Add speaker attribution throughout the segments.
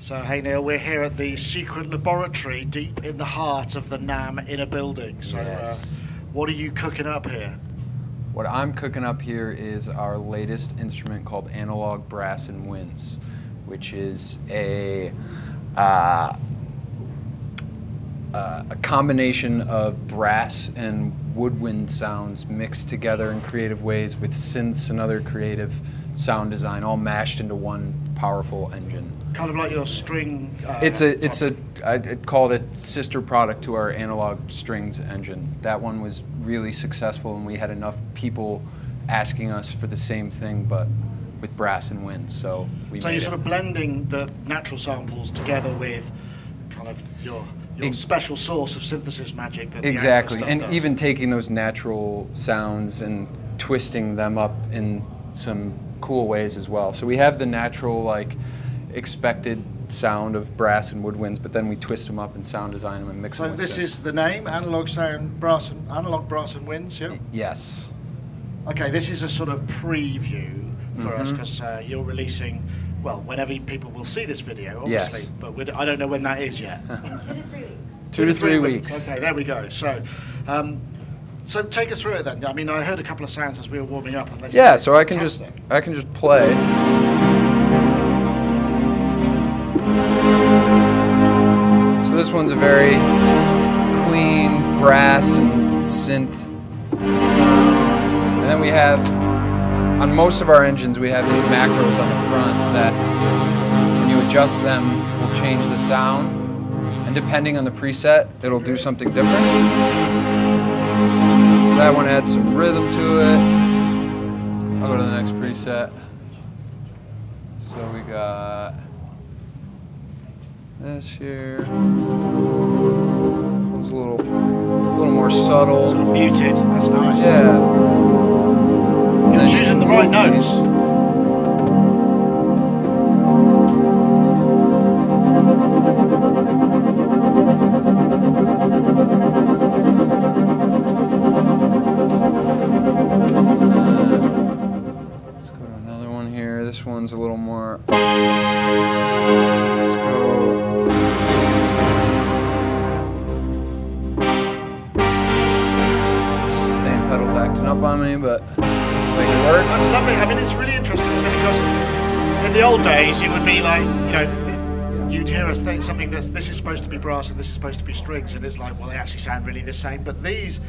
Speaker 1: So, hey Neil, we're here at the secret laboratory deep in the heart of the Namm inner building. So,
Speaker 2: yes.
Speaker 1: What are you cooking up here?
Speaker 2: What I'm cooking up here is our latest instrument called Analog Brass and Winds, which is a combination of brass and woodwind sounds mixed together in creative ways with synths and other creative sound design, all mashed into one powerful engine.
Speaker 1: Kind of like your string.
Speaker 2: I'd call it a sister product to our analog strings engine. That one was really successful, and we had enough people asking us for the same thing, but with brass and winds. So
Speaker 1: you're sort of blending the natural samples together with kind of your special source of synthesis magic. That
Speaker 2: exactly, and even taking those natural sounds and twisting them up in some cool ways as well. So we have the natural, like, expected sound of brass and woodwinds, but then we twist them up and sound design them and mix them with
Speaker 1: this
Speaker 2: synths.
Speaker 1: is the name, analog brass and winds, yeah?
Speaker 2: Yes.
Speaker 1: Okay, this is a sort of preview for us, because you're releasing, well, whenever people will see this video, obviously,
Speaker 2: yes.
Speaker 1: But I don't know when that is yet.
Speaker 3: In 2 to 3 weeks.
Speaker 2: 2 to 3 weeks.
Speaker 1: Okay, there we go. So take us through it then. I mean, I heard a couple of sounds as we were warming up. And
Speaker 2: yeah, so I can just play. So this one's a very clean brass and synth. And then we have, on most of our engines, we have these macros on the front that, when you adjust them, will change the sound. And depending on the preset, it'll do something different. So that one adds some rhythm to it. I'll go to the next preset. So we got this here. It's a little more subtle.
Speaker 1: Sort of muted. That's nice.
Speaker 2: Yeah.
Speaker 1: You're choosing the right notes.
Speaker 2: Let's go to another one here. This one's a little more. Let's go. Sustain pedal's acting up on me, but make it work.
Speaker 1: That's lovely. I mean, it's really interesting because in the old days, it would be like, you know, you'd hear us think something this is supposed to be brass and this is supposed to be strings, and it's like, well, they actually sound really the same. But these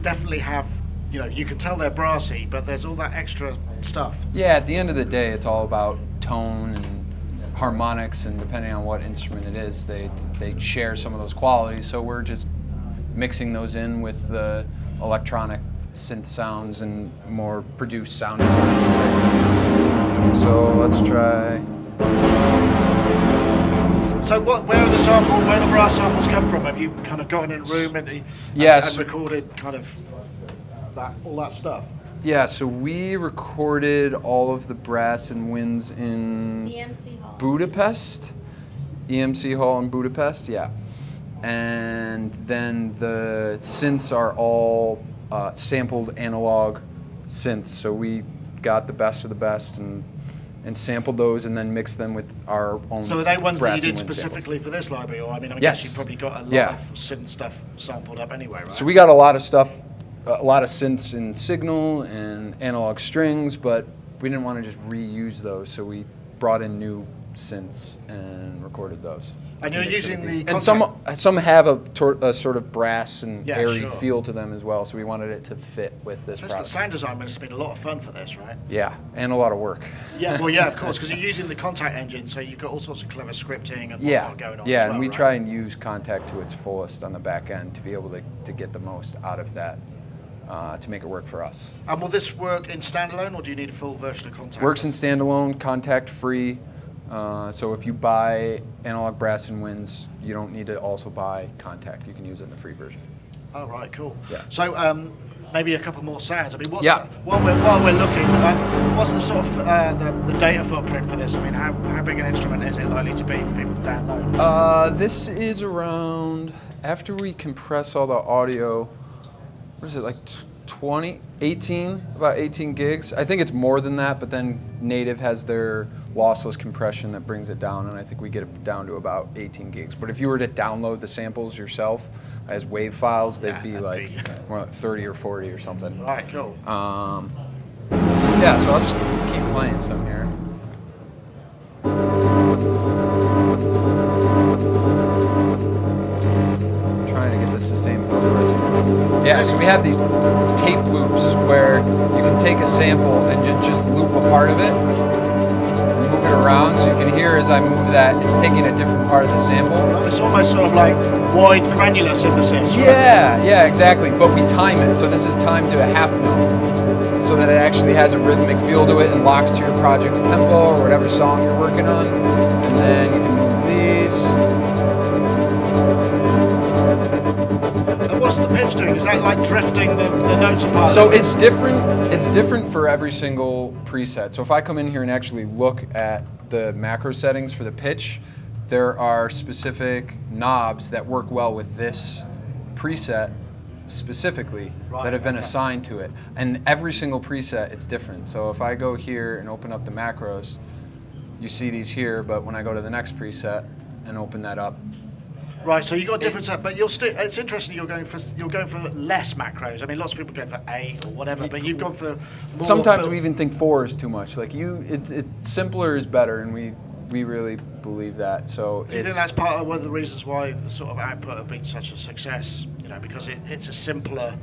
Speaker 1: definitely have, you know, you can tell they're brassy, but there's all that extra stuff.
Speaker 2: Yeah, at the end of the day, it's all about tone and harmonics, and depending on what instrument it is, they share some of those qualities. So we're just mixing those in with the electronic synth sounds and more produced sound design type things. So let's try.
Speaker 1: So where are the brass samples come from? Have you kind of gotten in a room and recorded kind of all that stuff?
Speaker 2: Yeah, so we recorded all of the brass and winds in
Speaker 3: EMC Hall.
Speaker 2: Budapest. EMC Hall in Budapest, yeah. And then the synths are all sampled analog synths. So we got the best of the best and sampled those and then mixed them with our own.
Speaker 1: So are they ones that you did
Speaker 2: samples
Speaker 1: specifically for this library? Or I mean, I
Speaker 2: yes.
Speaker 1: guess you probably got a lot of synth stuff sampled up anyway, right?
Speaker 2: So we got a lot of stuff, a lot of synths in signal and analog strings, but we didn't want to just reuse those, so we brought in new synths and recorded those.
Speaker 1: And you're using the
Speaker 2: and some have a sort of brass and airy feel to them as well, so we wanted it to fit with this product.
Speaker 1: The sound design must have been a lot of fun for this, right?
Speaker 2: Yeah, and a lot of work.
Speaker 1: Yeah, well, yeah, of course, because you're using the Contact engine, so you've got all sorts of clever scripting and whatnot going on.
Speaker 2: Yeah, and we try and use Contact to its fullest on the back end to be able to get the most out of that. To make it work for us.
Speaker 1: And will this work in standalone, or do you need a full version of Contact?
Speaker 2: Works in standalone, contact free. So if you buy Analog Brass and Winds, you don't need to also buy Contact. You can use it in the free version.
Speaker 1: Oh, right, cool.
Speaker 2: Yeah.
Speaker 1: So maybe a couple more sounds. I mean, while we're looking, what's the sort of the data footprint for this? I mean, how big an instrument is it likely to be for people to download?
Speaker 2: This is around, after we compress all the audio, what is it, like 18 gigs. I think it's more than that, but then Native has their lossless compression that brings it down, and I think we get it down to about 18 gigs. But if you were to download the samples yourself as WAV files, they'd be like 30 or 40 or something.
Speaker 1: Right, cool.
Speaker 2: Yeah, so I'll just keep playing some here. Trying to get the sustain over. Yeah, so we have these tape loops where you can take a sample and just loop a part of it, move it around, so you can hear as I move that, it's taking a different part of the sample.
Speaker 1: It's almost sort of like wide granular synthesis.
Speaker 2: Yeah, yeah, exactly. But we time it, so this is timed to a half note, so that it actually has a rhythmic feel to it and locks to your project's tempo or whatever song you're working on. And then you can move these.
Speaker 1: And what's the pitch doing? Is that like drifting the notes apart?
Speaker 2: So it's different. It's different for every single preset. So if I come in here and actually look at the macro settings for the pitch, there are specific knobs that work well with this preset specifically that have been assigned to it. And every single preset, it's different. So if I go here and open up the macros, you see these here, but when I go to the next preset and open that up.
Speaker 1: Right, so you got different stuff, but you'll still. It's interesting you're going for less macros. I mean, lots of people go for 8 or whatever, but you've gone for more.
Speaker 2: Sometimes we even think 4 is too much. Like it's simpler is better, and we really believe that. So
Speaker 1: do you think that's part of one of the reasons why the sort of output have been such a success? You know, because it's a simpler.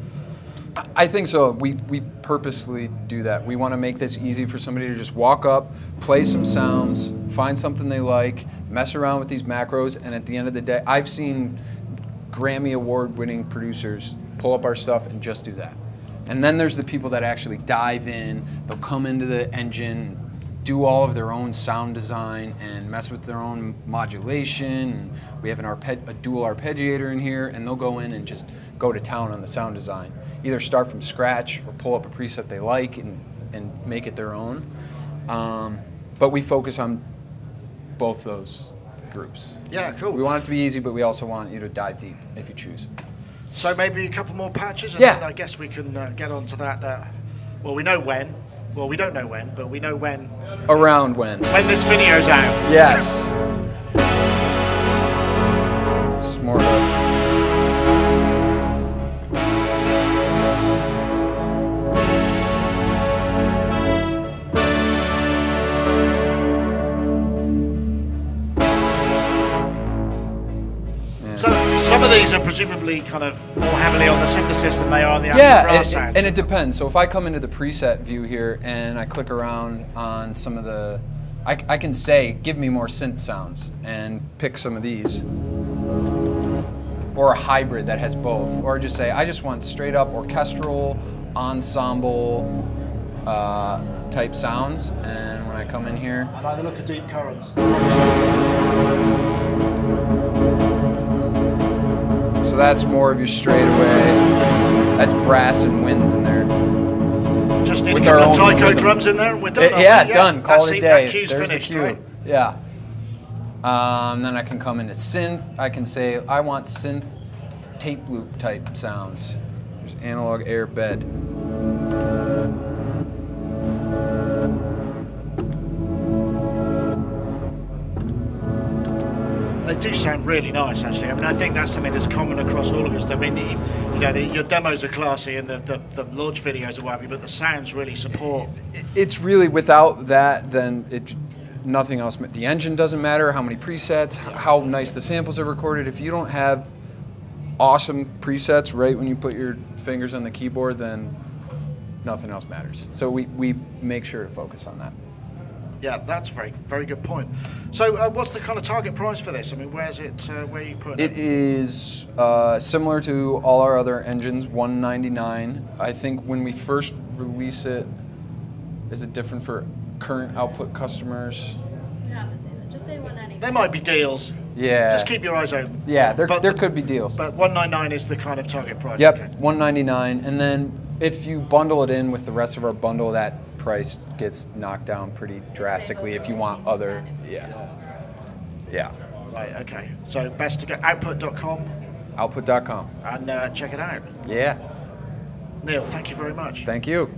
Speaker 2: I think so. We purposely do that. We want to make this easy for somebody to just walk up, play some sounds, find something they like, mess around with these macros, and at the end of the day, I've seen Grammy Award-winning producers pull up our stuff and just do that. And then there's the people that actually dive in. They'll come into the engine, do all of their own sound design, and mess with their own modulation. And we have a dual arpeggiator in here, and they'll go in and just go to town on the sound design. Either start from scratch or pull up a preset they like and make it their own. But we focus on both those groups.
Speaker 1: Yeah, cool.
Speaker 2: We want it to be easy, but we also want you to dive deep if you choose.
Speaker 1: So maybe a couple more patches, and then I guess we can get on to that. Well, we know when. Well, we don't know when, but we know when.
Speaker 2: Around when.
Speaker 1: When this video's out.
Speaker 2: Yes. Smart.
Speaker 1: Some of these are presumably kind of more heavily on the synthesis than they are on the actual brass sounds.
Speaker 2: And it depends. So if I come into the preset view here and I click around on some of the, I can say, give me more synth sounds and pick some of these. Or a hybrid that has both. Or just say, I just want straight up orchestral, ensemble type sounds. And when I come in here.
Speaker 1: I like the look of Deep Currents.
Speaker 2: So that's more of your straightaway. That's brass and winds in there.
Speaker 1: Just need to get the taiko drums in there and we're done.
Speaker 2: Yeah, done. Call it a day.
Speaker 1: There's
Speaker 2: There's
Speaker 1: finished,
Speaker 2: the cue.
Speaker 1: right?
Speaker 2: Yeah. Then I can come into synth. I can say, I want synth tape loop type sounds. There's analog air bed.
Speaker 1: They do sound really nice, actually. I mean, I think that's something that's common across all of us. I mean, you know, your demos are classy and the launch videos are what have you, but the sounds really support.
Speaker 2: It's really, without that, then nothing else. The engine doesn't matter, how many presets, how nice the samples are recorded. If you don't have awesome presets right when you put your fingers on the keyboard, then nothing else matters. So we make sure to focus on that.
Speaker 1: Yeah, that's a very good point. So what's the kind of target price for this? I mean, where are you putting it?
Speaker 2: It is similar to all our other engines, $199. I think when we first release it, is it different for current output customers?
Speaker 3: You don't have to say that. Just say $199.
Speaker 1: There might be deals.
Speaker 2: Yeah.
Speaker 1: Just keep your eyes open.
Speaker 2: Yeah, there could be deals.
Speaker 1: But $199 is the kind of target price.
Speaker 2: Yep,
Speaker 1: okay.
Speaker 2: $199, and then if you bundle it in with the rest of our bundle, that price gets knocked down pretty drastically if you want other. Yeah.
Speaker 1: Right. Okay. So best to go output.com.
Speaker 2: Output.com.
Speaker 1: And check it out.
Speaker 2: Yeah.
Speaker 1: Neil, thank you very much.
Speaker 2: Thank you.